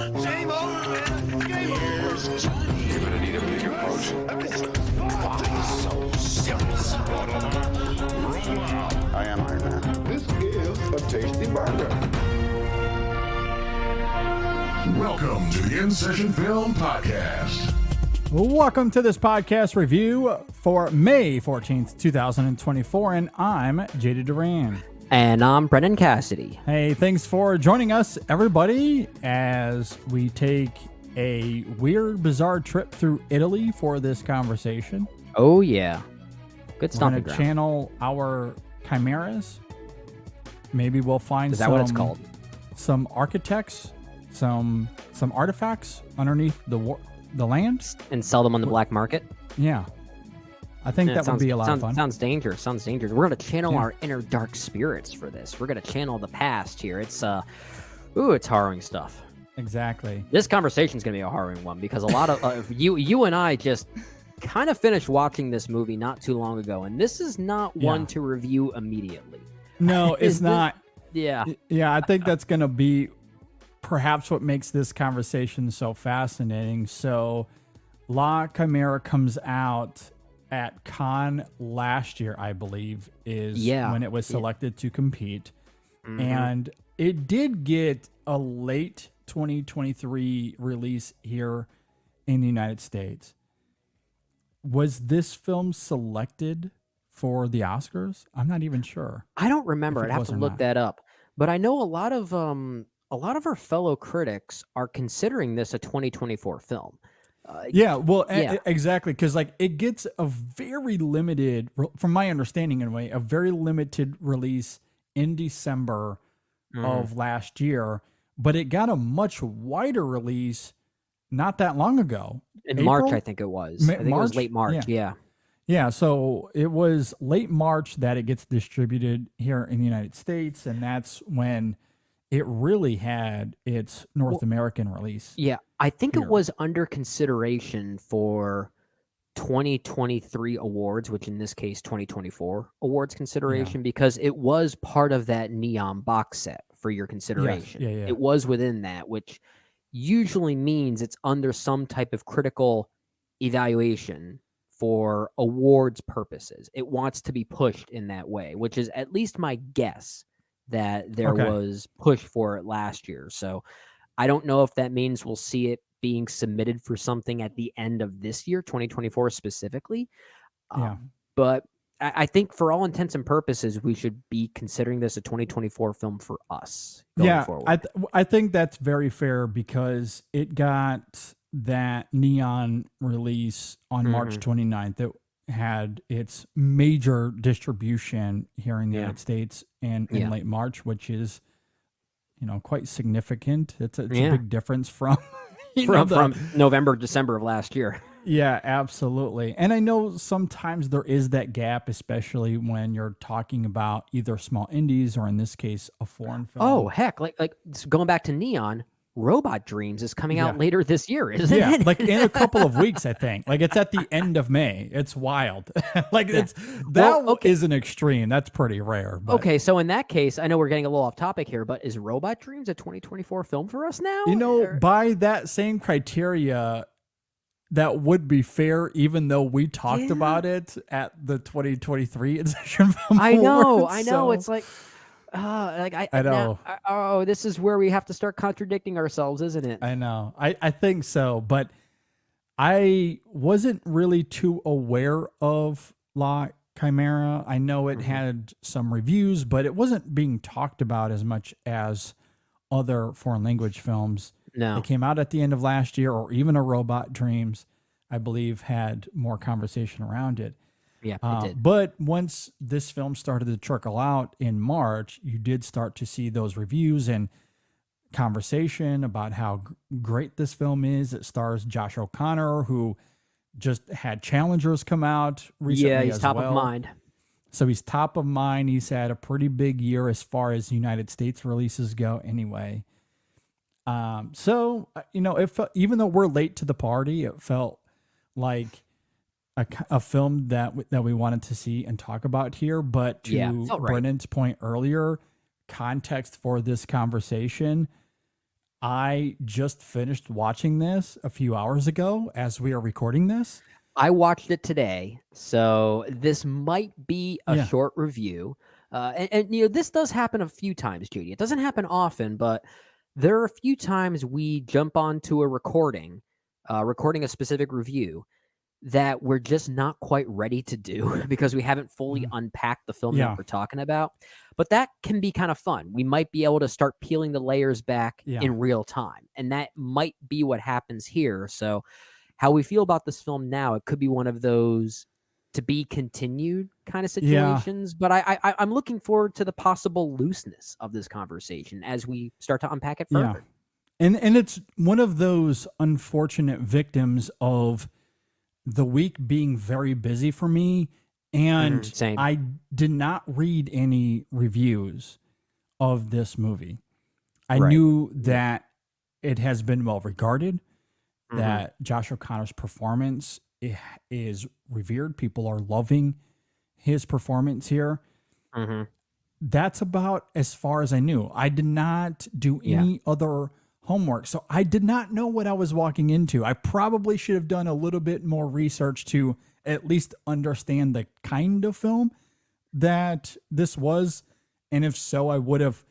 Game over, man. Game over. You're gonna need a big approach. Why so serious? I am Iron Man. This is a tasty burger. Welcome to the In Session Film Podcast. Welcome to this podcast review for May 14th, 2024, and I'm JD Duran. And I'm Brendan Cassidy. Hey, thanks for joining us, everybody, as we take a weird, bizarre trip through Italy for this conversation. Oh, yeah. Good We're stomping going to ground. channel our chimeras. Maybe we'll find Is that what it's called? Some architects, some artifacts underneath the land. And sell them on the black market? Yeah. I think that would be a lot of fun. Sounds dangerous. We're going to channel our inner dark spirits for this. We're going to channel the past here. It's harrowing stuff. Exactly. This conversation's going to be a harrowing one because a lot of you and I just kind of finished watching this movie not too long ago, and this is not one to review immediately. No, it's not. Yeah. Yeah, I think that's going to be perhaps what makes this conversation so fascinating. So, La Chimera comes out at Cannes last year, I believe, is when it was selected to compete. Mm-hmm. And it did get a late 2023 release here in the United States. Was this film selected for the Oscars? I'm not even sure. I don't remember. I'd have to look that up. But I know a lot of our fellow critics are considering this a 2024 film. Exactly, because it gets a very limited, from my understanding anyway, a very limited release in December of last year, but it got a much wider release not that long ago. In March, I think it was. I think it was late March, Yeah, so it was late March that it gets distributed here in the United States, and that's when it really had its North American release. Yeah, I think here. it was under consideration for 2023 awards, which in this case 2024 awards consideration, because it was part of that Neon box set for your consideration. Yes. It was within that, which usually means it's under some type of critical evaluation for awards purposes. It wants to be pushed in that way, which is at least my guess that there was push for it last year. So I don't know if that means we'll see it being submitted for something at the end of this year, 2024 specifically. But I think for all intents and purposes, we should be considering this a 2024 film for us going forward. I think that's very fair because it got that Neon release on March 29th that had its major distribution here in the United States and in late March, which is, quite significant. It's a big difference from from November, December of last year. Yeah, absolutely. And I know sometimes there is that gap, especially when you're talking about either small indies or in this case, a foreign film. Oh, heck. Like going back to Neon, Robot Dreams is coming out later this year, isn't it? Like in a couple of weeks, I think. Like it's at the end of May. It's wild. Is an extreme. That's pretty rare. But. Okay, so in that case, I know we're getting a little off topic here, but is Robot Dreams a 2024 film for us now? By that same criteria, that would be fair, even though we talked about it at the 2023 Inception Film I know. Awards, So. It's like... I know. This is where we have to start contradicting ourselves, isn't it? I know. I think so, but I wasn't really too aware of La Chimera. I know it had some reviews, but it wasn't being talked about as much as other foreign language films. No. It came out at the end of last year, or even a Robot Dreams, I believe, had more conversation around it. Yeah, it did. But once this film started to trickle out in March, you did start to see those reviews and conversation about how great this film is. It stars Josh O'Connor, who just had Challengers come out recently. Yeah, he's top of mind. So he's top of mind. He's had a pretty big year as far as United States releases go anyway. So, even though we're late to the party, it felt like a film that we wanted to see and talk about here. But to Brennan's point earlier, context for this conversation, I just finished watching this a few hours ago as we are recording this. I watched it today, so this might be a Yeah. short review. And this does happen a few times, Judy. It doesn't happen often, but there are a few times we jump onto a recording a specific review that we're just not quite ready to do because we haven't fully unpacked the film Yeah. that we're talking about. But that can be kind of fun. We might be able to start peeling the layers back in real time, and that might be what happens here. So how we feel about this film now, it could be one of those to be continued kind of situations. But I'm looking forward to the possible looseness of this conversation as we start to unpack it further. And it's one of those unfortunate victims of the week being very busy for me. And Same. I did not read any reviews of this movie. I knew that it has been well regarded, that Josh O'Connor's performance is revered. People are loving his performance here. That's about as far as I knew. I did not do any other homework, so I did not know what I was walking into. I probably should have done a little bit more research to at least understand the kind of film that this was, and if so, I would have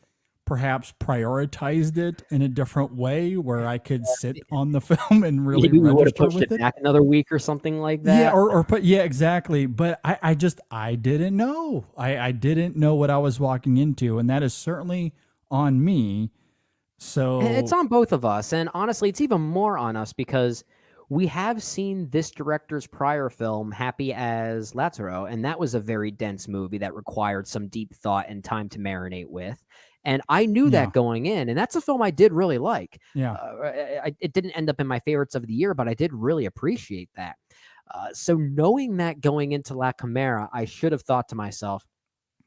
perhaps prioritized it in a different way where I could sit on the film and really Maybe we would have register pushed with it back another week or something like that. Yeah, or put exactly. But I didn't know. I didn't know what I was walking into, and that is certainly on me. So It's on both of us, and honestly, it's even more on us because we have seen this director's prior film, Happy as Lazaro, and that was a very dense movie that required some deep thought and time to marinate with. And I knew that going in, and that's a film I did really like. It didn't end up in my favorites of the year, but I did really appreciate that. So knowing that going into La Chimera, I should have thought to myself,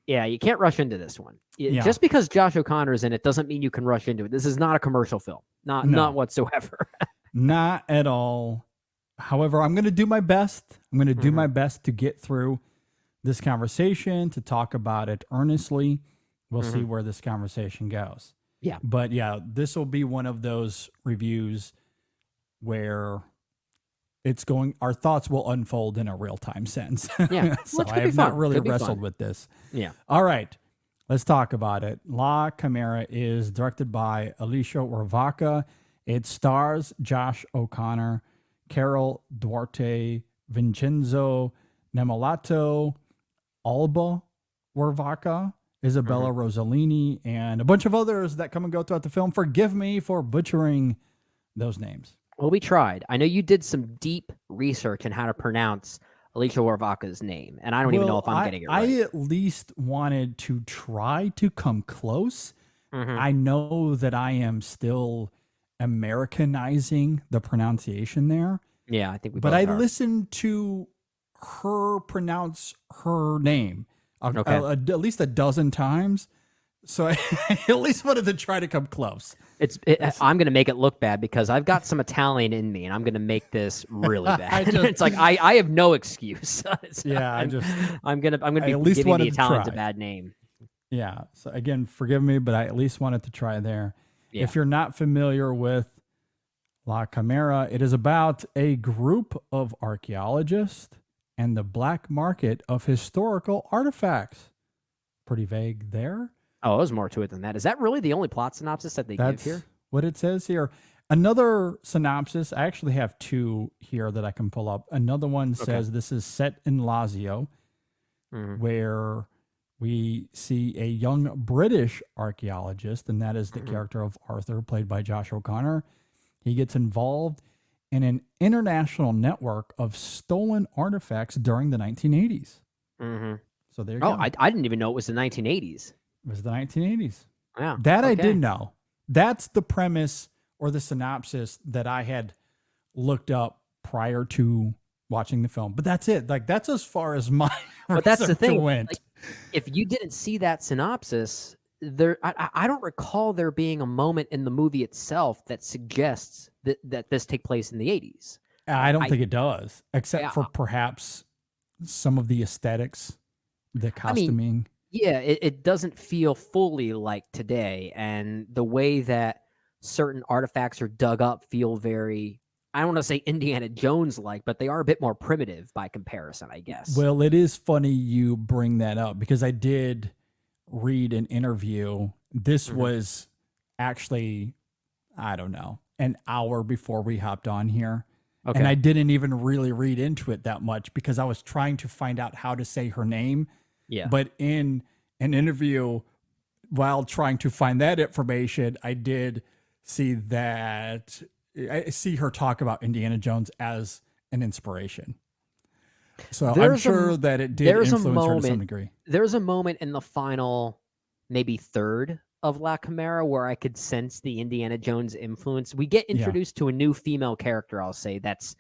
yeah, you can't rush into this one. Just because Josh O'Connor is in it doesn't mean you can rush into it. This is not a commercial film. Not whatsoever. Not at all. However, I'm going to do my best. I'm going to do my best to get through this conversation, to talk about it earnestly. We'll see where this conversation goes. Yeah. But yeah, this will be one of those reviews where our thoughts will unfold in a real-time sense. Yeah. So I have not really wrestled with this. Yeah. All right. Let's talk about it. La Chimera is directed by Alice Rohrwacher. It stars Josh O'Connor, Carol Duarte, Vincenzo Nemolato, Alba Rohrwacher, Isabella Rossellini, and a bunch of others that come and go throughout the film. Forgive me for butchering those names. Well, we tried. I know you did some deep research on how to pronounce Alicia Rohrwacher's name, and I don't even know if I'm getting it right. I at least wanted to try to come close. I know that I am still Americanizing the pronunciation there. Yeah, I think we But both I are. listened to her pronounce her name at least a dozen times. So I at least wanted to try to come close. I'm going to make it look bad because I've got some Italian in me, and I'm going to make this really bad. It's like I have no excuse. I'm going to be at least giving wanted the to Italians a try. bad name. Yeah. So again, forgive me, but I at least wanted to try there. Yeah. If you're not familiar with La Chimera, it is about a group of archaeologists and the black market of historical artifacts. Pretty vague there. Oh, there's more to it than that. Is that really the only plot synopsis that they That's give here? what it says here. Another synopsis, I actually have two here that I can pull up. Another one says this is set in Lazio, where we see a young British archaeologist, and that is the character of Arthur, played by Josh O'Connor. He gets involved in an international network of stolen artifacts during the 1980s. So there you go. I didn't even know it was the 1980s. It was the 1980s. Yeah, That I did know. That's the premise or the synopsis that I had looked up prior to watching the film. But that's it. Like, that's as far as my But that's the research thing. went. Like, if you didn't see that synopsis, I don't recall there being a moment in the movie itself that suggests that this take place in the 80s. I don't think it does, except for perhaps some of the aesthetics, the costuming. Yeah, it doesn't feel fully like today. And the way that certain artifacts are dug up feel very, I don't want to say Indiana Jones-like, but they are a bit more primitive by comparison, I guess. Well, it is funny you bring that up because I did read an interview. This was actually, I don't know, an hour before we hopped on here. Okay. And I didn't even really read into it that much because I was trying to find out how to say her name. Yeah. But in an interview, while trying to find that information, I did see that I see her talk about Indiana Jones as an inspiration. So I'm sure that it did influence her to some degree. There's a moment in the final, maybe third of La Chimera where I could sense the Indiana Jones influence. We get introduced to a new female character, I'll say, that's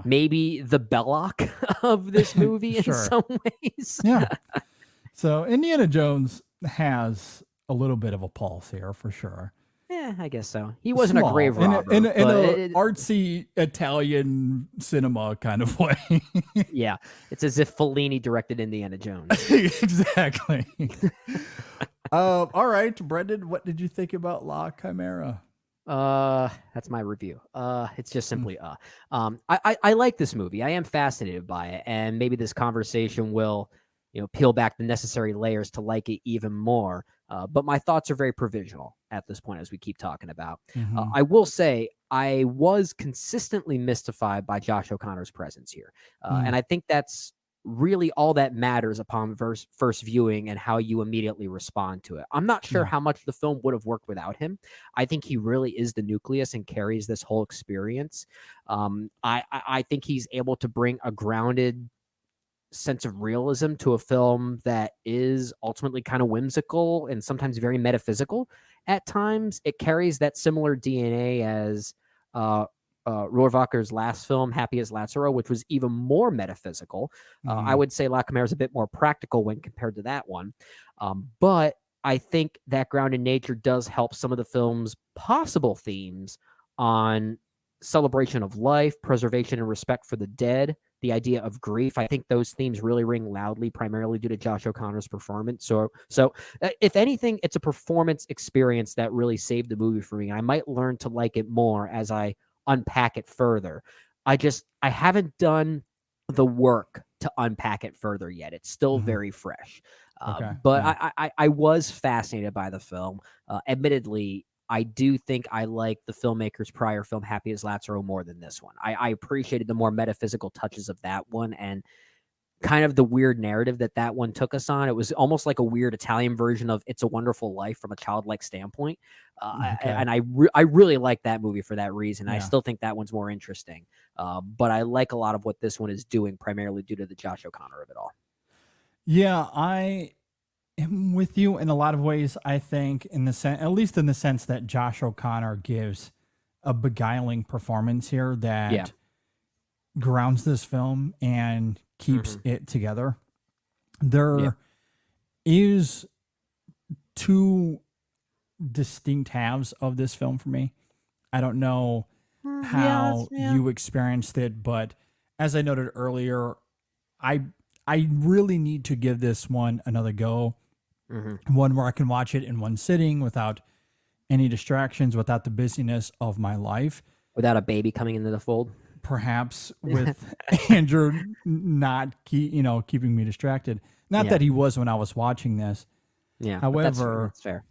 maybe the Belloc of this movie in some ways. Yeah. So Indiana Jones has a little bit of a pulse here for sure. Yeah, I guess so. He wasn't a grave robber. In an artsy Italian cinema kind of way. Yeah, it's as if Fellini directed Indiana Jones. Exactly. All right, Brendan, what did you think about La Chimera? That's my review. It's just simply I like this movie. I am fascinated by it, and maybe this conversation will, peel back the necessary layers to like it even more. But my thoughts are very provisional at this point as we keep talking about. I will say I was consistently mystified by Josh O'Connor's presence here. And I think that's really all that matters upon first viewing and how you immediately respond to it. I'm not sure how much the film would have worked without him. I think he really is the nucleus and carries this whole experience. I think he's able to bring a grounded sense of realism to a film that is ultimately kind of whimsical and sometimes very metaphysical at times. It carries that similar DNA as Rohrwacher's last film, Happy as Lazaro, which was even more metaphysical. I would say La Chimera is a bit more practical when compared to that one. But I think that grounded nature does help some of the film's possible themes on celebration of life, preservation and respect for the dead, the idea of grief. I think those themes really ring loudly, primarily due to Josh O'Connor's performance. So if anything, it's a performance experience that really saved the movie for me. I might learn to like it more as I unpack it further. I haven't done the work to unpack it further yet. It's still very fresh. But I was fascinated by the film. Admittedly, I do think I like the filmmaker's prior film, Happy as Lazaro, more than this one. I appreciated the more metaphysical touches of that one and kind of the weird narrative that one took us on. It was almost like a weird Italian version of It's a Wonderful Life from a childlike standpoint. And I really like that movie for that reason. I still think that one's more interesting. But I like a lot of what this one is doing, primarily due to the Josh O'Connor of it all. Yeah, I am with you in a lot of ways. I think at least in the sense that Josh O'Connor gives a beguiling performance here that grounds this film and keeps it together. There is two distinct halves of this film for me. I don't know how you experienced it, but as I noted earlier, I really need to give this one another go. One where I can watch it in one sitting without any distractions, without the busyness of my life. Without a baby coming into the fold. Perhaps with Andrew not keeping me distracted. Not that he was when I was watching this. Yeah. However, that's fair.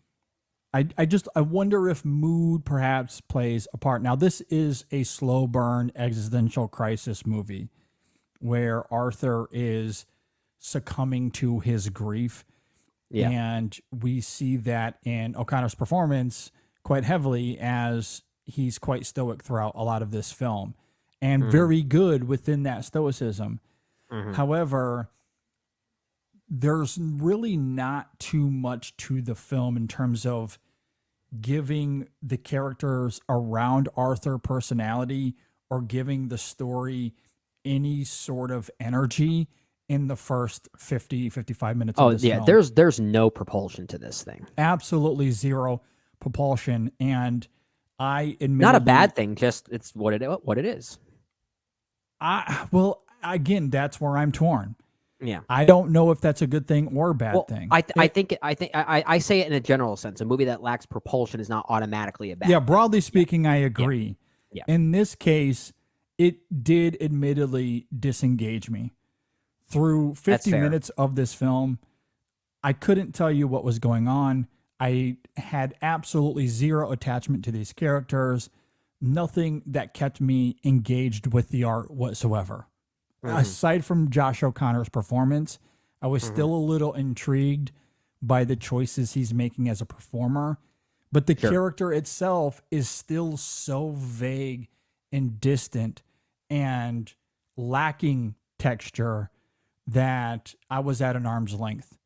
I wonder if mood perhaps plays a part. Now, this is a slow burn existential crisis movie where Arthur is succumbing to his grief. Yeah. And we see that in O'Connor's performance quite heavily as he's quite stoic throughout a lot of this film and very good within that stoicism. However, there's really not too much to the film in terms of giving the characters around Arthur personality or giving the story any sort of energy in the first 55 minutes of this film. There's no propulsion to this thing. Absolutely zero propulsion. And I admit, not a bad thing, just it's what it is. Well, again, that's where I'm torn. Yeah. I don't know if that's a good thing or a bad Well, thing. I say it in a general sense. A movie that lacks propulsion is not automatically a bad Yeah, thing. broadly speaking, I agree. Yeah. In this case, it did admittedly disengage me. Through 50 fair. minutes of this film, I couldn't tell you what was going on. I had absolutely zero attachment to these characters, nothing that kept me engaged with the art whatsoever. Aside from Josh O'Connor's performance, I was still a little intrigued by the choices he's making as a performer, but the character itself is still so vague and distant and lacking texture that I was at an arm's length.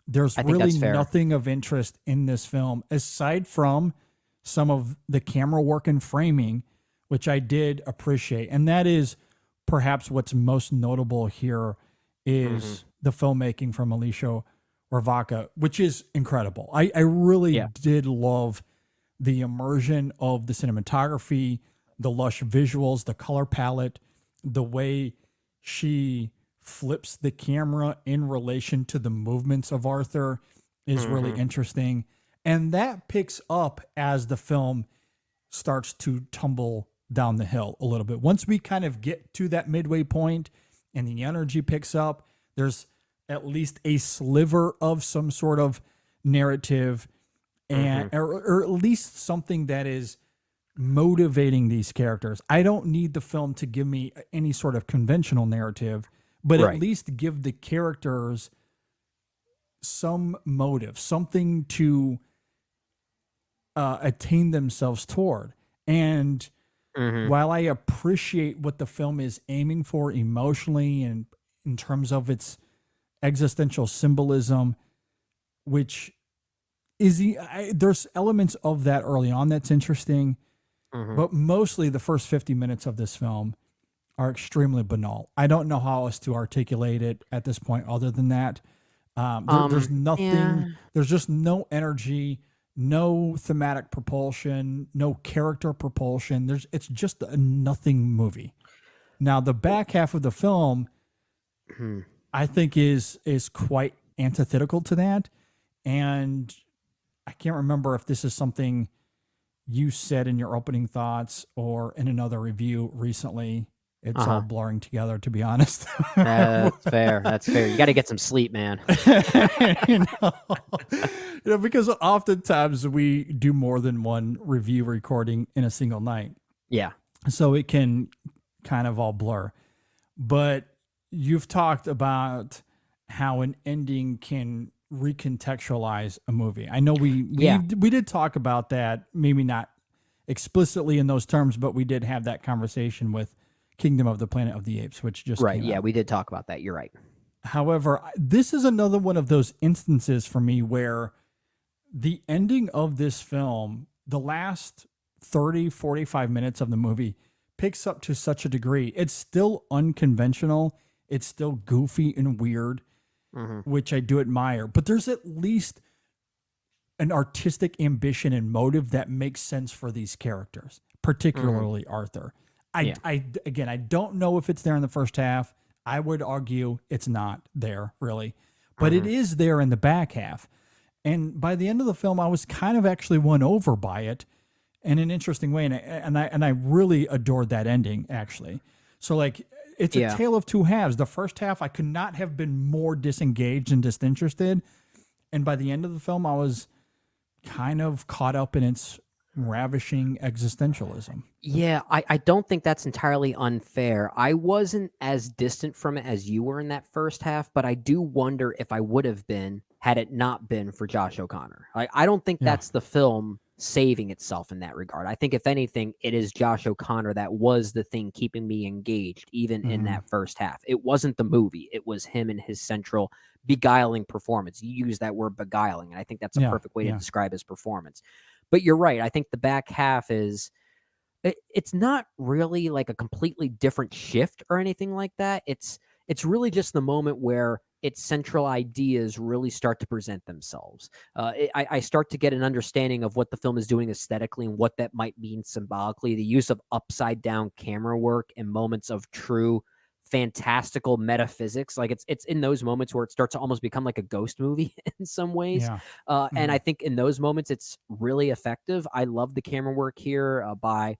There's I think really that's fair. nothing of interest in this film aside from some of the camera work and framing, which I did appreciate. And that is perhaps what's most notable here is the filmmaking from Alice Rohrwacher, which is incredible. I really did love the immersion of the cinematography, the lush visuals, the color palette, the way she flips the camera in relation to the movements of Arthur is really interesting. And that picks up as the film starts to tumble down the hill a little bit. Once we kind of get to that midway point and the energy picks up, there's at least a sliver of some sort of narrative and or at least something that is motivating these characters. I don't need the film to give me any sort of conventional narrative, but at least give the characters some motive, something to attain themselves toward. And while I appreciate what the film is aiming for emotionally and in terms of its existential symbolism, which is there's elements of that early on that's interesting, but mostly the first 50 minutes of this film are extremely banal. I don't know how else to articulate it at this point other than that. There's nothing, there's just no energy, no thematic propulsion, no character propulsion. It's just a nothing movie. Now, the back half of the film, I think is quite antithetical to that. And I can't remember if this is something you said in your opening thoughts or in another review recently. It's all blurring together, to be honest. That's fair. That's fair. You got to get some sleep, man. you know, because oftentimes we do more than one review recording in a single night. Yeah. So it can kind of all blur. But you've talked about how an ending can recontextualize a movie. I know we did talk about that, maybe not explicitly in those terms, but we did have that conversation with Kingdom of the Planet of the Apes, which just came out. We did talk about that. You're right. However, this is another one of those instances for me where the ending of this film, the last 30, 45 minutes of the movie picks up to such a degree. It's still unconventional. It's still goofy and weird, which I do admire. But there's at least an artistic ambition and motive that makes sense for these characters, particularly Arthur. I don't know if it's there in the first half. I would argue it's not there really, but it is there in the back half. And by the end of the film, I was kind of actually won over by it in an interesting way. And I really adored that ending actually. So like, it's a tale of two halves. The first half, I could not have been more disengaged and disinterested. And by the end of the film, I was kind of caught up in its ravishing existentialism. Yeah, I don't think that's entirely unfair. I wasn't as distant from it as you were in that first half, but I do wonder if I would have been had it not been for Josh O'Connor. Like, I don't think that's the film saving itself in that regard. I think if anything, it is Josh O'Connor that was the thing keeping me engaged even in that first half. It wasn't the movie. It was him and his central beguiling performance. You use that word beguiling, and I think that's a perfect way to describe his performance. But you're right. I think the back half is it's not really like a completely different shift or anything like that. It's really just the moment where its central ideas really start to present themselves. I start to get an understanding of what the film is doing aesthetically and what that might mean symbolically. The use of upside down camera work and moments of true fantastical metaphysics. Like it's in those moments where it starts to almost become like a ghost movie in some ways. Yeah. And I think in those moments it's really effective. I love the camera work here by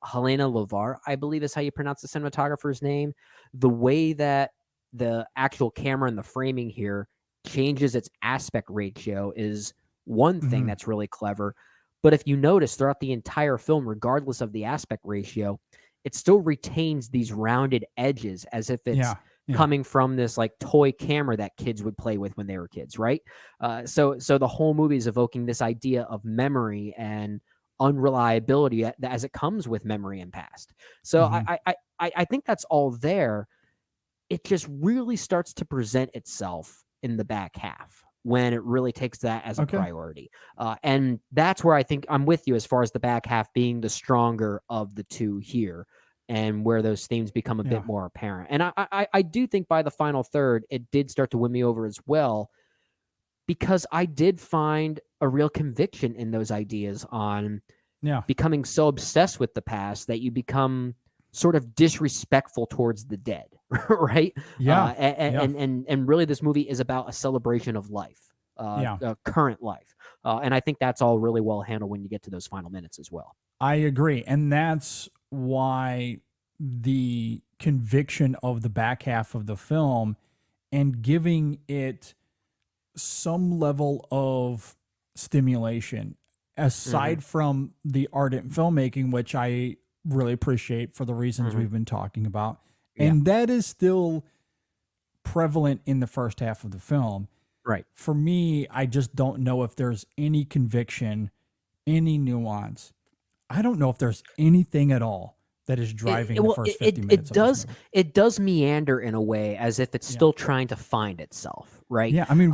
Helena Lovar, I believe is how you pronounce the cinematographer's name. The way that the actual camera and the framing here changes its aspect ratio is one thing that's really clever. But if you notice throughout the entire film, regardless of the aspect ratio, it still retains these rounded edges as if it's coming from this like toy camera that kids would play with when they were kids, right? So the whole movie is evoking this idea of memory and unreliability as it comes with memory and past. So I think that's all there. It just really starts to present itself in the back half when it really takes that as a priority. And that's where I think I'm with you as far as the back half being the stronger of the two here and where those themes become a bit more apparent. And I do think by the final third, it did start to win me over as well, because I did find a real conviction in those ideas on becoming so obsessed with the past that you become sort of disrespectful towards the dead, right? And really this movie is about a celebration of life, current life. And I think that's all really well handled when you get to those final minutes as well. I agree. And that's why the conviction of the back half of the film and giving it some level of stimulation, aside from the ardent filmmaking, which I really appreciate for the reasons we've been talking about. And that is still prevalent in the first half of the film. Right. For me, I just don't know if there's any conviction, any nuance. I don't know if there's anything at all that is driving the first 50 minutes. It does meander in a way as if it's still trying to find itself, right? Yeah, I mean,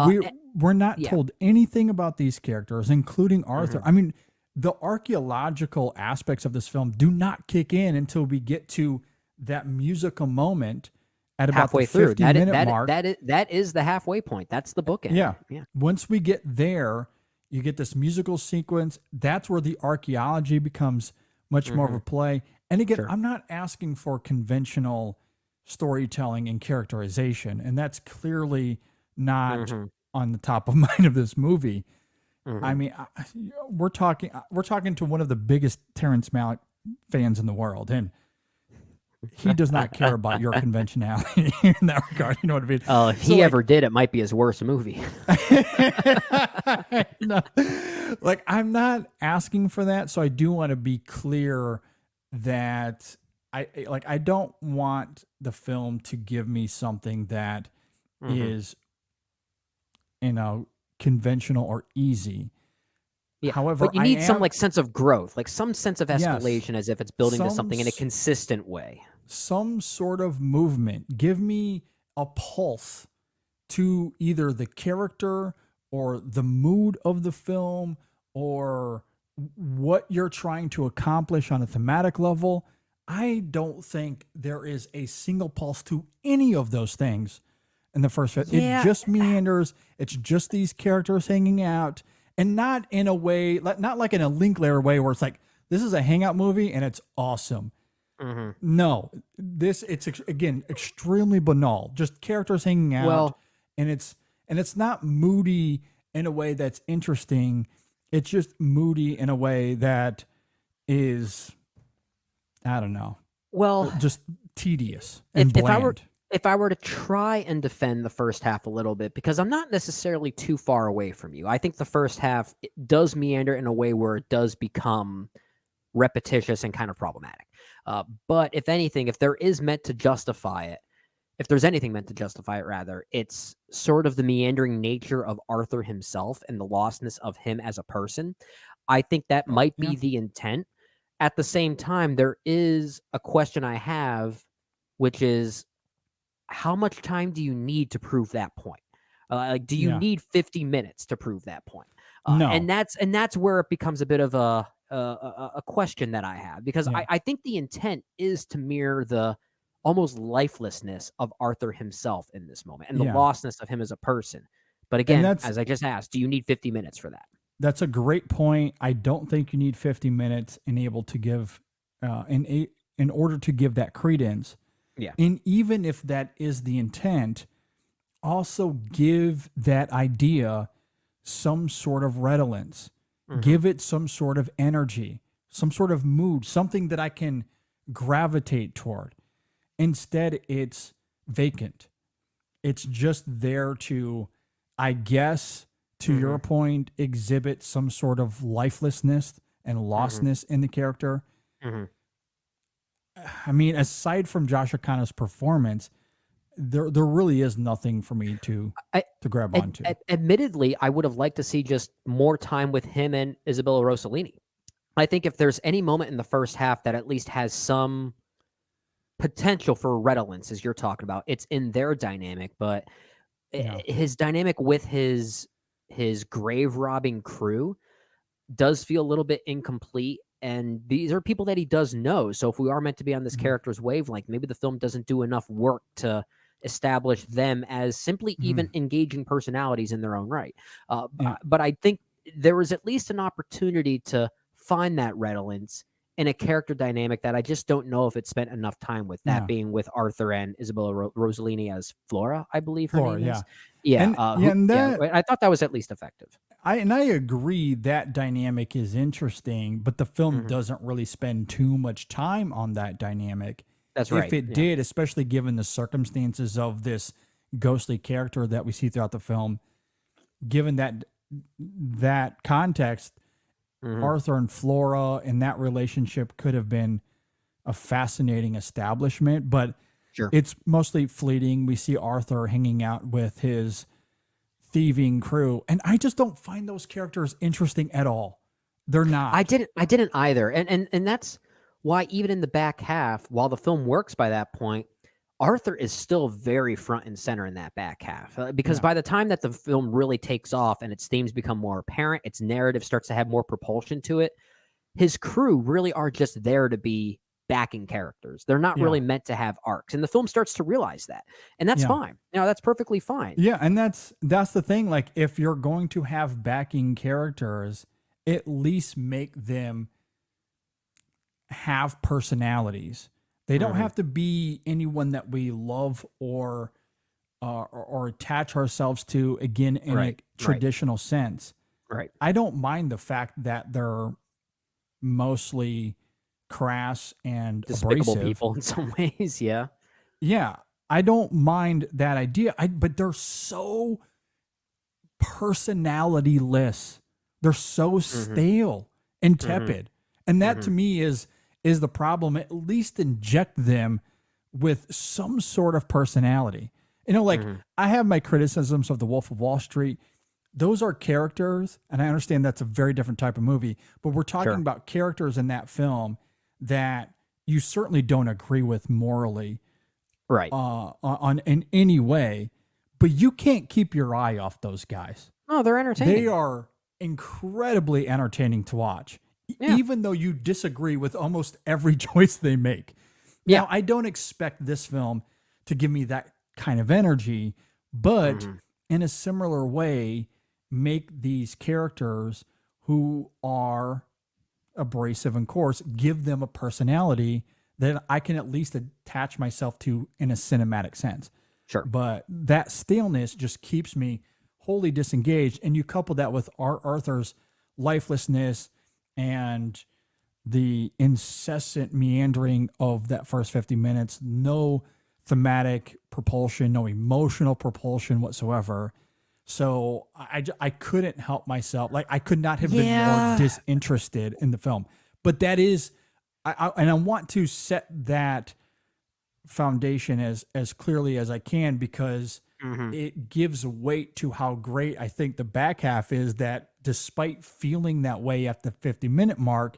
we're not told anything about these characters, including Arthur. I mean, the archaeological aspects of this film do not kick in until we get to that musical moment at about halfway the 50-minute mark. That is the halfway point. That's the bookend. Yeah. Once we get there, you get this musical sequence. That's where the archaeology becomes much more of a play. And again, I'm not asking for conventional storytelling and characterization, and that's clearly not on the top of mind of this movie. I mean, we're talking to one of the biggest Terrence Malick fans in the world, and he does not care about your conventionality in that regard. You know what I mean? Oh, if he ever did, it might be his worst movie. No, like, I'm not asking for that, so I do want to be clear that I don't want the film to give me something that is, conventional or easy. Yeah. However, but you need some like sense of growth, like some sense of escalation, as if it's building to something in a consistent way. Some sort of movement. Give me a pulse to either the character or the mood of the film or what you're trying to accomplish on a thematic level. I don't think there is a single pulse to any of those things in the first film. It just meanders. It's just these characters hanging out, and not in a way, not like in a Linklater way where it's like, this is a hangout movie and it's awesome. No, it's again extremely banal. Just characters hanging out, and it's not moody in a way that's interesting. It's just moody in a way that is, I don't know. Well, just tedious and bland. If I were to try and defend the first half a little bit, because I'm not necessarily too far away from you. I think the first half does meander in a way where it does become repetitious and kind of problematic. But if anything, if there is meant to justify it, if there's anything meant to justify it, rather, it's sort of the meandering nature of Arthur himself and the lostness of him as a person. I think that might be the intent. At the same time, there is a question I have, which is, how much time do you need to prove that point? Do you need 50 minutes to prove that point? No. And that's where it becomes a bit of a question that I have, because I think the intent is to mirror the almost lifelessness of Arthur himself in this moment and the lostness of him as a person. But again, as I just asked, do you need 50 minutes for that? That's a great point. I don't think you need 50 minutes in order to give that credence. Yeah. And even if that is the intent, also give that idea some sort of redolence, give it some sort of energy, some sort of mood, something that I can gravitate toward. Instead, it's vacant. It's just there to, I guess, to your point, exhibit some sort of lifelessness and lostness in the character. I mean, aside from Josh O'Connor's performance, there really is nothing for me to grab onto. Admittedly, I would have liked to see just more time with him and Isabella Rossellini. I think if there's any moment in the first half that at least has some potential for redolence, as you're talking about, it's in their dynamic. But his dynamic with his grave robbing crew does feel a little bit incomplete. And these are people that he does know. So if we are meant to be on this character's wavelength, maybe the film doesn't do enough work to establish them as simply even engaging personalities in their own right. But I think there was at least an opportunity to find that redolence in a character dynamic that I just don't know if it spent enough time with, that being with Arthur and Isabella Rossellini as Flora, I believe her name is. Yeah. I thought that was at least effective. I agree that dynamic is interesting, but the film doesn't really spend too much time on that dynamic. That's right. If it did, especially given the circumstances of this ghostly character that we see throughout the film, given that context, Arthur and Flora and that relationship could have been a fascinating establishment, but it's mostly fleeting. We see Arthur hanging out with his thieving crew, and I just don't find those characters interesting at all. They're not. I didn't either. And that's why even in the back half, while the film works by that point, Arthur is still very front and center in that back half. Because by the time that the film really takes off and its themes become more apparent, its narrative starts to have more propulsion to it, his crew really are just there to be backing characters. They're not really meant to have arcs. And the film starts to realize that. And that's fine. That's perfectly fine. Yeah, and that's the thing. Like, if you're going to have backing characters, at least make them have personalities. They don't have to be anyone that we love or attach ourselves to, again, in a traditional sense. Right. I don't mind the fact that they're mostly crass and despicable abrasive people in some ways. Yeah. Yeah. I don't mind that idea. But they're so personality-less. They're so stale and tepid. And that to me is the problem. At least inject them with some sort of personality. You know, like I have my criticisms of The Wolf of Wall Street. Those are characters, and I understand that's a very different type of movie, but we're talking about characters in that film that you certainly don't agree with morally, right? On in any way, but you can't keep your eye off those guys. Oh, they're entertaining. They are incredibly entertaining to watch, even though you disagree with almost every choice they make. Now, I don't expect this film to give me that kind of energy, but in a similar way, make these characters who are abrasive and coarse, give them a personality that I can at least attach myself to in a cinematic sense. Sure. But that staleness just keeps me wholly disengaged. And you couple that with Arthur's lifelessness and the incessant meandering of that first 50 minutes, no thematic propulsion, no emotional propulsion whatsoever. So I couldn't help myself. Like, I could not have been more disinterested in the film. But that is, I want to set that foundation as clearly as I can, because it gives weight to how great I think the back half is, that despite feeling that way at the 50-minute mark,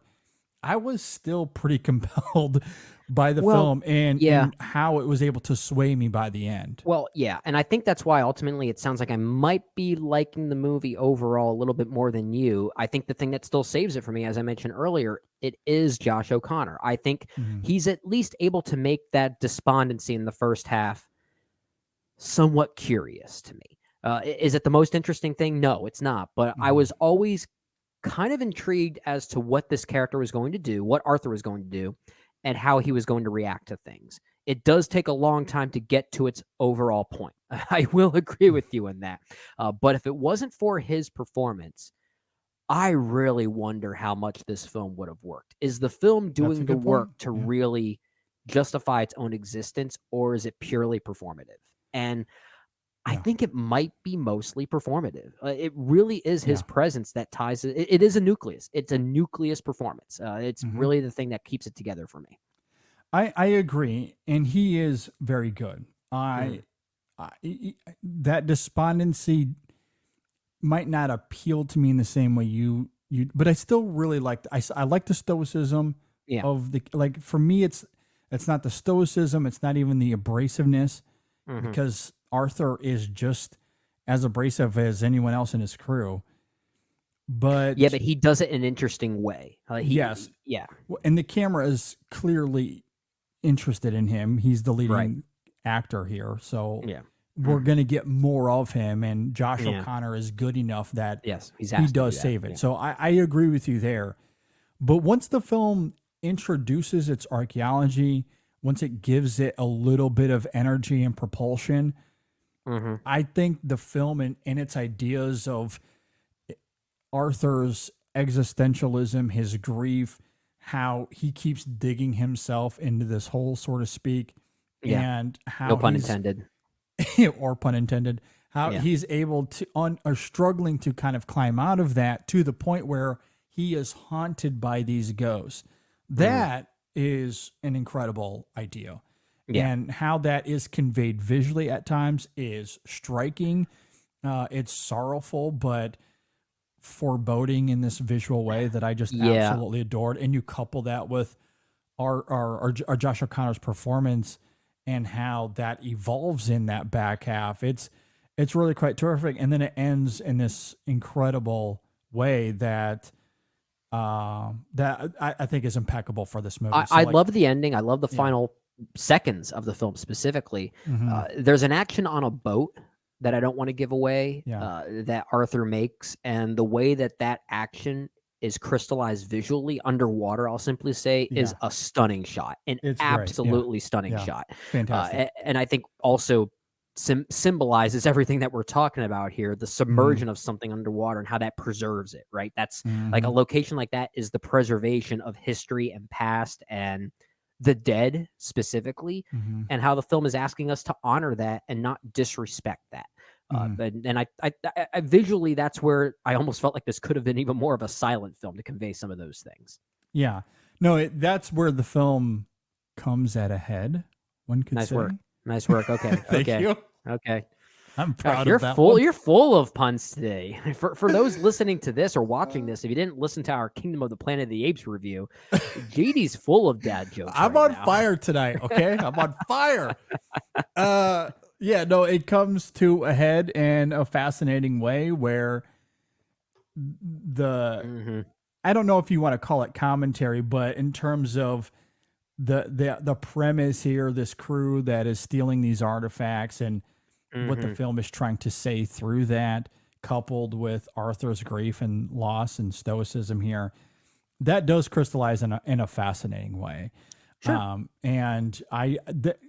I was still pretty compelled by the film and how it was able to sway me by the end. Well, yeah. And I think that's why ultimately it sounds like I might be liking the movie overall a little bit more than you. I think the thing that still saves it for me, as I mentioned earlier, it is Josh O'Connor. I think he's at least able to make that despondency in the first half somewhat curious to me. Is it the most interesting thing? No, it's not. But I was always kind of intrigued as to what this character was going to do, what Arthur was going to do, and how he was going to react to things. it does take a long time to get to its overall point. I will agree with you in that. But if it wasn't for his performance, I really wonder how much this film would have worked. Is the film doing the good work point. to really justify its own existence, or is it purely performative? And I think it might be mostly performative. It really is his presence that ties it. It is a nucleus. It's a nucleus performance. It's really the thing that keeps it together for me. I agree, and he is very good. That despondency might not appeal to me in the same way you but I still really like I like the stoicism of the, like, for me it's not the stoicism, it's not even the abrasiveness, because Arthur is just as abrasive as anyone else in his crew. But yeah, but he does it in an interesting way. Yes. Yeah. And the camera is clearly interested in him. He's the leading actor here, so we're going to get more of him, and Josh O'Connor is good enough that he does save it. So I agree with you there. But once the film introduces its archaeology, once it gives it a little bit of energy and propulsion, I think the film and its ideas of Arthur's existentialism, his grief, how he keeps digging himself into this hole, so to speak, and how no pun intended. or pun intended, how he's able to or struggling to kind of climb out of that to the point where he is haunted by these ghosts. That is an incredible idea. And how that is conveyed visually at times is striking. It's sorrowful, but foreboding in this visual way that I just absolutely adored. And you couple that with our Josh O'Connor's performance and how that evolves in that back half. It's really quite terrific. And then it ends in this incredible way that I think is impeccable for this movie. I love the ending. I love the final seconds of the film specifically. There's an action on a boat that I don't want to give away that Arthur makes, and the way that action is crystallized visually underwater, I'll simply say, is a stunning shot, an absolutely stunning shot. Fantastic. And I think also symbolizes everything that we're talking about here, the submersion of something underwater and how that preserves it, right? That's like a location like that is the preservation of history and past and the dead specifically, and how the film is asking us to honor that and not disrespect that. And I visually, that's where I almost felt like this could have been even more of a silent film to convey some of those things. Yeah, no, that's where the film comes at a head. One could say. Nice work. Okay. Thank you. Okay. I'm proud you're of that full. one. You're full of puns today. For those listening to this or watching this, if you didn't listen to our Kingdom of the Planet of the Apes review, JD's full of dad jokes. I'm right on now. fire tonight. Okay, I'm on fire. Yeah, no, it comes to a head in a fascinating way where I don't know if you want to call it commentary, but in terms of the premise here, this crew that is stealing these artifacts and what the film is trying to say through that, coupled with Arthur's grief and loss and stoicism here, that does crystallize in a fascinating way. Sure. And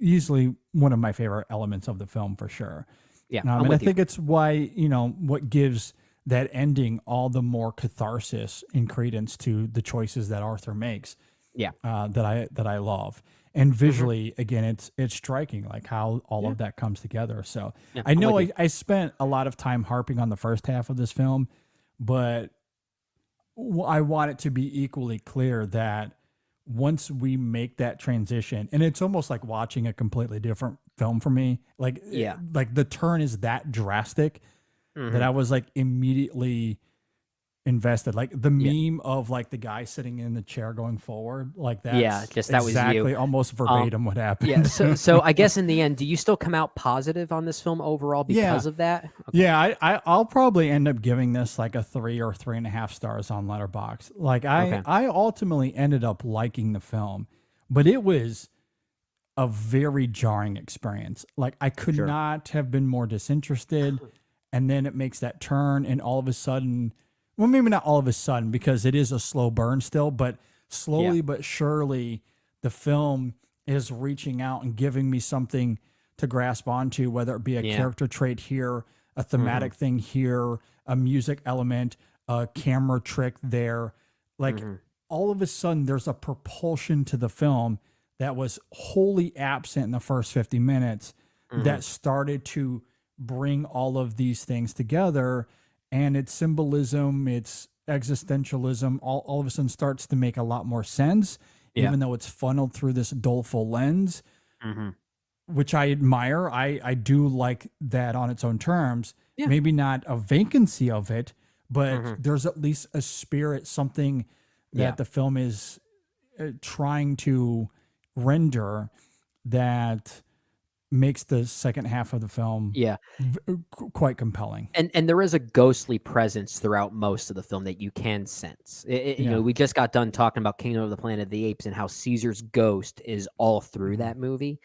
easily one of my favorite elements of the film for sure. Yeah. And I think it's why, what gives that ending all the more catharsis and credence to the choices that Arthur makes. Yeah. That I love. And visually, again, it's striking, like how all of that comes together. So I know I spent a lot of time harping on the first half of this film, but I want it to be equally clear that once we make that transition, and it's almost like watching a completely different film for me, like the turn is that drastic that I was like immediately invested, like the meme of like the guy sitting in the chair going forward, like that. Yeah, just that exactly, was you. Almost verbatim what happened. Yeah. So I guess in the end, do you still come out positive on this film overall because of that? Okay. Yeah, I'll probably end up giving this like a 3 or 3.5 stars on Letterboxd. Like I ultimately ended up liking the film, but it was a very jarring experience. Like I could not have been more disinterested, and then it makes that turn, and all of a sudden. Well, maybe not all of a sudden, because it is a slow burn still, but slowly but surely the film is reaching out and giving me something to grasp onto, whether it be a character trait here, a thematic thing here, a music element, a camera trick there. Like all of a sudden there's a propulsion to the film that was wholly absent in the first 50 minutes that started to bring all of these things together, and its symbolism, its existentialism, all of a sudden starts to make a lot more sense, even though it's funneled through this doleful lens, which I admire. I do like that on its own terms. Maybe not a vacancy of it, but there's at least a spirit, something that the film is trying to render that makes the second half of the film quite compelling. And there is a ghostly presence throughout most of the film that you can sense. You know, we just got done talking about Kingdom of the Planet of the Apes and how Caesar's ghost is all through that movie.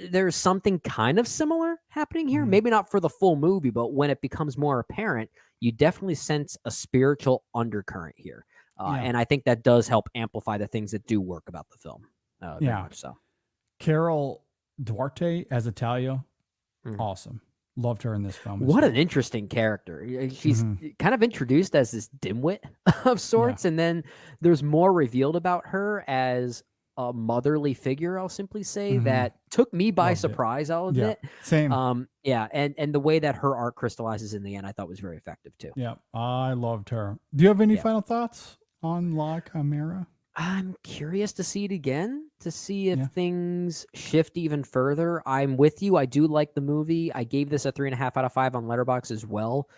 There's something kind of similar happening here. Maybe not for the full movie, but when it becomes more apparent, you definitely sense a spiritual undercurrent here. And I think that does help amplify the things that do work about the film. Very much so. Carol Duarte as Italia, awesome. Loved her in this film. What an interesting character. She's kind of introduced as this dimwit of sorts, and then there's more revealed about her as a motherly figure, I'll simply say, that took me by surprise, I'll admit. Same. And the way that her art crystallizes in the end, I thought was very effective too. Yeah, I loved her. Do you have any final thoughts on La Chimera? I'm curious to see it again, to see if things shift even further. I'm with you. I do like the movie. I gave this a 3.5 out of 5 on Letterboxd as well.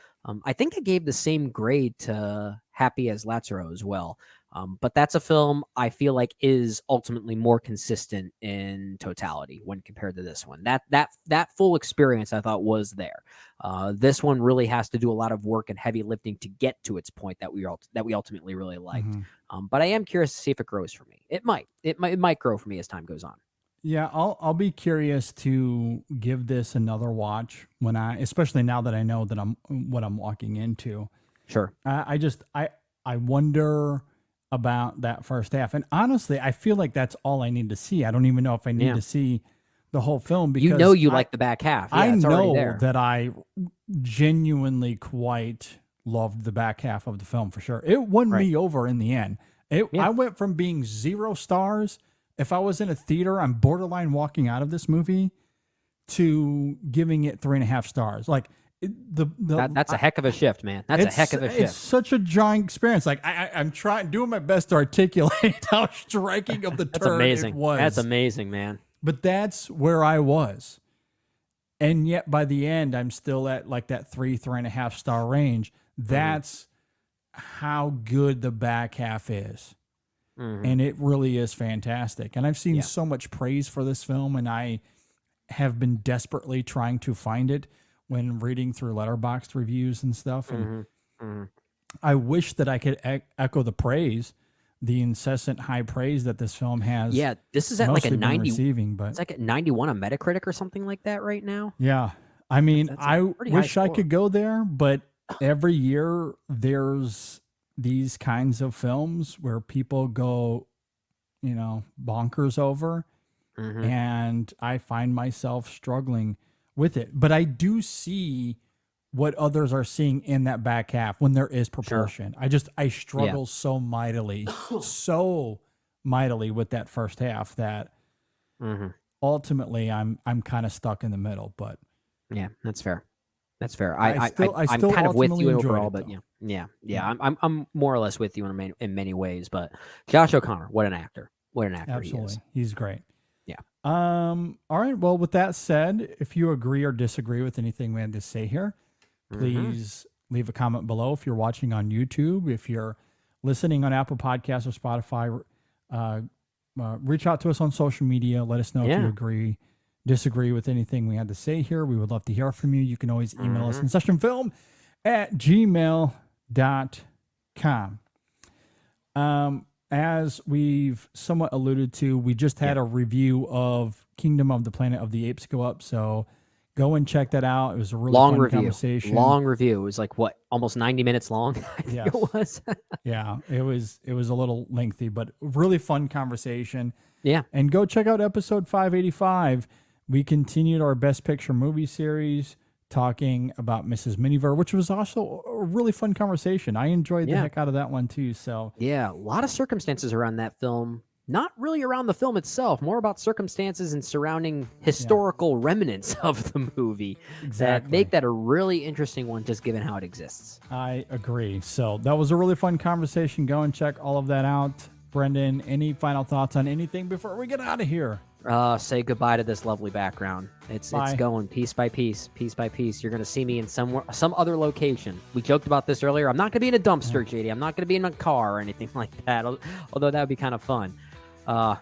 I think I gave the same grade to Happy as Lazaro as well. But that's a film I feel like is ultimately more consistent in totality when compared to this one. That full experience I thought was there. This one really has to do a lot of work and heavy lifting to get to its point that we ultimately really liked. But I am curious to see if it grows for me. It might grow for me as time goes on. Yeah, I'll be curious to give this another watch especially now that I know that what I'm walking into. Sure. I wonder about that first half, and honestly, I feel like that's all I need to see. I don't even know if I need to see the whole film because you like the back half. Yeah, I it's know there. that I genuinely quite loved the back half of the film for sure. It won me over in the end. I went from being 0 stars. If I was in a theater, I'm borderline walking out of this movie, to giving it 3.5 stars. Like that's a heck of a shift, man. That's a heck of a shift. It's such a jarring experience. Like I'm doing my best to articulate how striking of the turn it was. That's amazing, man. But that's where I was. And yet by the end, I'm still at like that 3.5 star range. That's how good the back half is. And it really is fantastic. And I've seen so much praise for this film, and I have been desperately trying to find it when reading through Letterboxd reviews and stuff. And I wish that I could echo the praise, the incessant high praise that this film has. Yeah, this is at like a 90. But it's like at 91 on Metacritic or something like that right now. Yeah. I mean, I wish I score. could go there, but every year there's these kinds of films where people go, bonkers over. And I find myself struggling with it. But I do see what others are seeing in that back half when there is propulsion. Sure. I struggle so mightily with that first half that ultimately I'm kind of stuck in the middle. But yeah, that's fair. That's fair. I'm kind of with you overall, but I'm more or less with you in many ways. But Josh O'Connor, what an actor! What an actor Absolutely. he is. He's great. Yeah. All right. Well, with that said, if you agree or disagree with anything we had to say here, please leave a comment below. If you're watching on YouTube, if you're listening on Apple Podcasts or Spotify, reach out to us on social media. Let us know if you agree, disagree with anything we had to say here. We would love to hear from you. You can always email us insessionfilm@gmail.com. As we've somewhat alluded to, we just had a review of Kingdom of the Planet of the Apes go up. So Go and check that out. It was a really Long fun review. conversation. Long review. It was like what, almost 90 minutes long. I think Yes. it was. Yeah, it was a little lengthy, but really fun conversation. Yeah. And go check out episode 585. We continued our Best Picture movie series talking about Mrs. Miniver, which was also a really fun conversation. I enjoyed the Yeah. heck out of that one too. So Yeah, a lot of circumstances around that film. Not really around the film itself, more about circumstances and surrounding historical remnants of the movie that Exactly. make that a really interesting one, just given how it exists. I agree. So that was a really fun conversation. Go and check all of that out. Brendan, any final thoughts on anything before we get out of here? Say goodbye to this lovely background. It's Bye. going piece by piece, piece by piece. You're gonna see me in some other location. We joked about this earlier. I'm not gonna be in a dumpster, JD. I'm not gonna be in a car or anything like that. Although that would be kind of fun.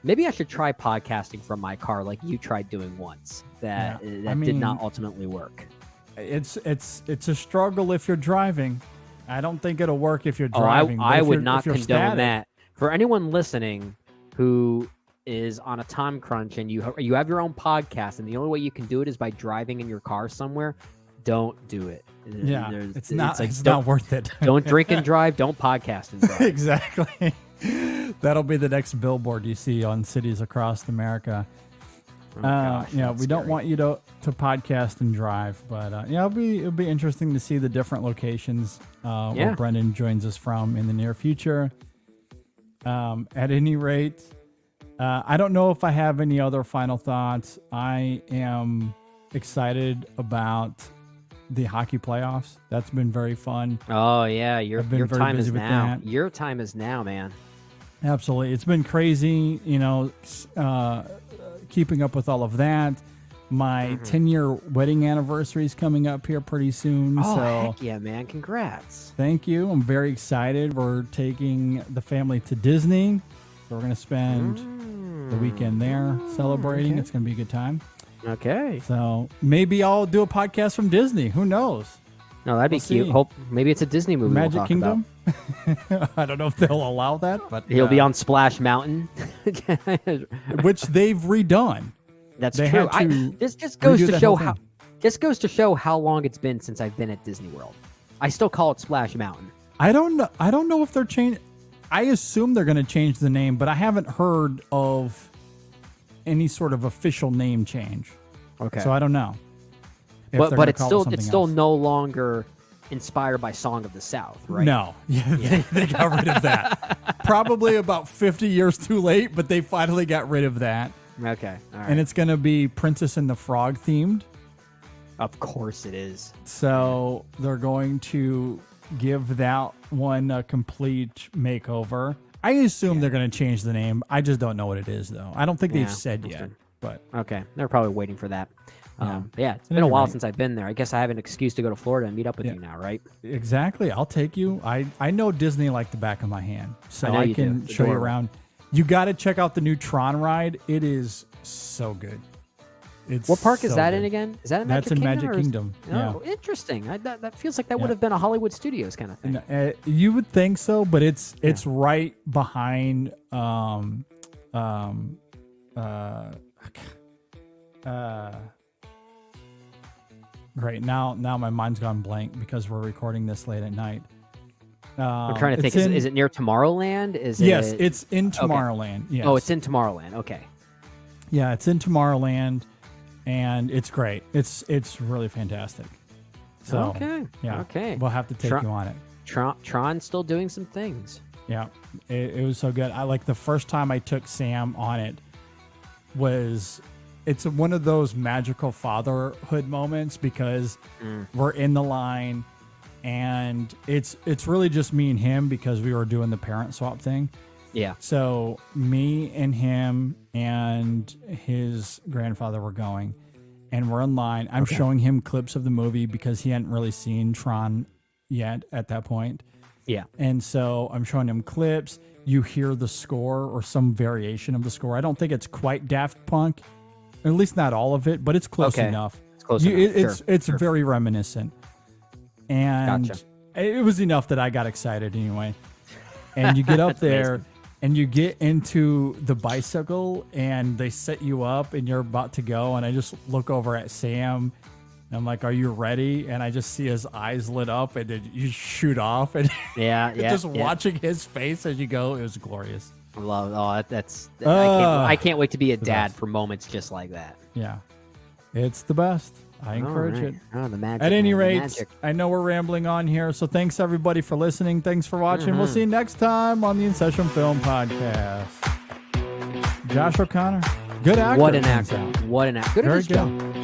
Maybe I should try podcasting from my car, like you tried doing once. That did not ultimately work. It's a struggle if you're driving. I don't think it'll work if you're driving. I but would if not you're condone static- that. For anyone listening who is on a time crunch and you have your own podcast, and the only way you can do it is by driving in your car somewhere, don't do it. Yeah, it's not don't worth it. don't drink and drive. Don't podcast and drive. Exactly. That'll be the next billboard you see on cities across America. Gosh, yeah, that's we don't scary. want you to podcast and drive, but yeah, it'll be interesting to see the different locations where Brendan joins us from in the near future. At any rate, I don't know if I have any other final thoughts. I am excited about the hockey playoffs. That's been very fun. Oh yeah, your I've been very time busy is with now. that. Your time is now, man. Absolutely. It's been crazy, keeping up with all of that. My 10-year wedding anniversary is coming up here pretty soon. Oh so heck yeah, man! Congrats. thank you. I'm very excited. We're taking the family to Disney. So we're going to spend the weekend there celebrating. okay. It's going to be a good time. Okay. So maybe I'll do a podcast from Disney. Who knows? No, that'd be We'll cute. see. Hope maybe it's a Disney movie. Magic we'll talk Kingdom? I don't know if they'll allow that, but About. He'll be on Splash Mountain. which they've redone. That's They true. had to This just goes redo to that show whole how. thing. Just goes to show how long it's been since I've been at Disney World. I still call it Splash Mountain. I don't know if they're changing. I assume they're going to change the name, but I haven't heard of any sort of official name change. Okay. So I don't know. if But they're gonna it's call it still something it's still else. no longer inspired by Song of the South, right? No. Yeah, they got rid of that. Probably about 50 years too late, but they finally got rid of that. Okay. All right. And it's going to be Princess and the Frog themed. Of course it is. So they're going to give that one a complete makeover. I assume they're going to change the name. I just don't know what it is, though. I don't think Yeah, they've said that's yet. good. But Okay. They're probably waiting for that. Yeah. Yeah, it's At been a any while rate. since I've been there. I guess I have an excuse to go to Florida and meet up with Yeah. you now, right? exactly, I'll take you. I know Disney like the back of my hand, so I know I you do. can It's show you adorable. around. You got to check out the new Tron ride. It is so good. It's What park is so that good. in again? Is that in That's Magic in Kingdom? Magic or is- Kingdom. Oh, interesting. That feels like that Yeah. would have been a Hollywood Studios kind of thing. You would think so, but it's right behind great. Now my mind's gone blank because we're recording this late at night. I'm trying to think. it's Is it near Tomorrowland? Yes, it? it's in Tomorrowland. Yes. Oh, it's in Tomorrowland. Okay. Yeah, it's in Tomorrowland, and it's great. It's really fantastic. So Okay. yeah, Okay. we'll have to take you on it. Tron's still doing some things. Yeah, it was so good. I like the first time I took Sam on it it's one of those magical fatherhood moments because we're in the line and it's really just me and him because we were doing the parent swap thing. Yeah. So me and him and his grandfather were going and we're in line. I'm showing him clips of the movie because he hadn't really seen Tron yet at that point. Yeah. And so I'm showing him clips. You hear the score or some variation of the score. I don't think it's quite Daft Punk, at least not all of it, but it's close Okay. enough. It's close enough. It's Sure. very reminiscent. And Gotcha. it was enough that I got excited anyway. And you get up That's there amazing. and you get into the bicycle and they set you up and you're about to go. And I just look over at Sam And I'm like, are you ready? And I just see his eyes lit up, and then you shoot off, and Yeah, just watching his face as you go, it was glorious. I love. Oh, Ah, I can't wait to be a dad best. for moments just like that. Yeah, it's the best. I encourage it. Oh, the magic. At any man, the rate, magic. I know we're rambling on here, so thanks everybody for listening. Thanks for watching. We'll see you next time on the In Session Film Podcast. Josh O'Connor, good actor. What an turns actor! out. What an actor! Good at Very his good. job.